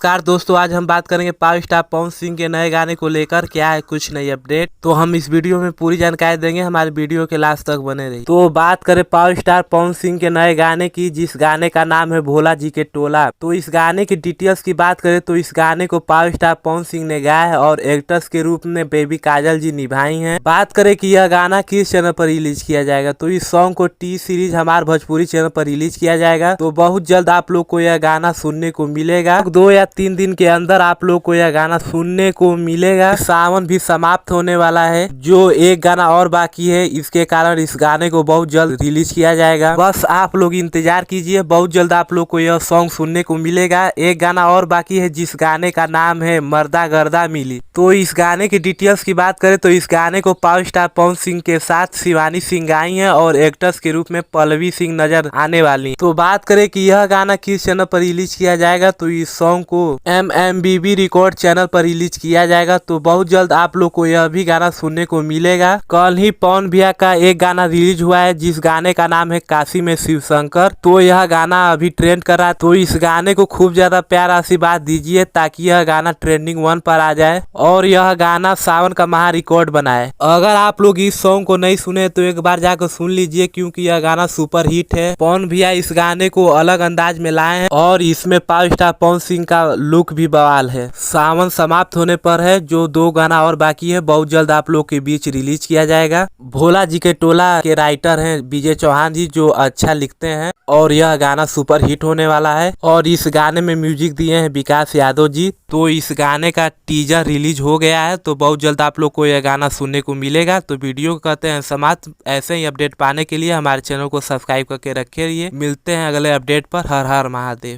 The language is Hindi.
नमस्कार दोस्तों, आज हम बात करेंगे पावर स्टार पवन सिंह के नए गाने को लेकर क्या है कुछ नई अपडेट। तो हम इस वीडियो में पूरी जानकारी देंगे, हमारे वीडियो के लास्ट तक बने रहिए। तो बात करें पावर स्टार पवन सिंह के नए गाने की, जिस गाने का नाम है भोला जी के टोला। तो इस गाने की डिटेल्स की बात करें तो इस गाने को पावर स्टार पवन सिंह ने गाया है और एक्ट्रेस के रूप में बेबी काजल जी निभाई है। बात करें कि यह गाना किस चैनल पर रिलीज किया जाएगा, तो इस सॉन्ग को टी सीरीज हमारे भोजपुरी चैनल पर रिलीज किया जाएगा। तो बहुत जल्द आप लोग को यह गाना सुनने को मिलेगा। 2 या 3 दिन के अंदर आप लोग को यह गाना सुनने को मिलेगा। सावन भी समाप्त होने वाला है, जो एक गाना और बाकी है, इसके कारण इस गाने को बहुत जल्द रिलीज किया जाएगा। बस आप लोग इंतजार कीजिए, बहुत जल्द आप लोग को यह सॉन्ग सुनने को मिलेगा। एक गाना और बाकी है जिस गाने का नाम है मर्दा गर्दा मिली। तो इस गाने की डिटेल्स की बात करें तो इस गाने को पावर स्टार पवन सिंह के साथ शिवानी सिंह गाई है और एक्ट्रेस के रूप में पल्लवी सिंह नजर आने वाली। तो बात करें कि यह गाना किस चैनल पर रिलीज किया जाएगा, तो इस सॉन्ग को MMBB रिकॉर्ड चैनल पर रिलीज किया जाएगा। तो बहुत जल्द आप लोग को यह भी गाना सुनने को मिलेगा। कल ही पवन भैया का एक गाना रिलीज हुआ है जिस गाने का नाम है काशी में शिव शंकर। तो यह गाना अभी ट्रेंड कर रहा है, तो इस गाने को खूब ज्यादा प्यार आशीर्वाद दीजिए ताकि यह गाना ट्रेंडिंग 1 पर आ जाए और यह गाना सावन का महा रिकॉर्ड बनाए। अगर आप लोग इस सॉन्ग को नहीं सुने तो एक बार जाकर सुन लीजिए, क्योंकि यह गाना सुपर हिट है। पवन भैया इस गाने को अलग अंदाज में लाए हैं और इसमें पावर स्टार पवन सिंह का लुक भी बवाल है। सावन समाप्त होने पर है, जो 2 गाना और बाकी है बहुत जल्द आप लोग के बीच रिलीज किया जाएगा। भोला जी के टोला के राइटर हैं विजय चौहान जी, जो अच्छा लिखते हैं और यह गाना सुपर हिट होने वाला है। और इस गाने में म्यूजिक दिए हैं विकास यादव जी। तो इस गाने का टीजर रिलीज हो गया है, तो बहुत जल्द आप लोग को यह गाना सुनने को मिलेगा। तो वीडियो को कहते हैं समाप्त। ऐसे ही अपडेट पाने के लिए हमारे चैनल को सब्सक्राइब करके रखे रहिए। मिलते हैं अगले अपडेट पर। हर हर महादेव।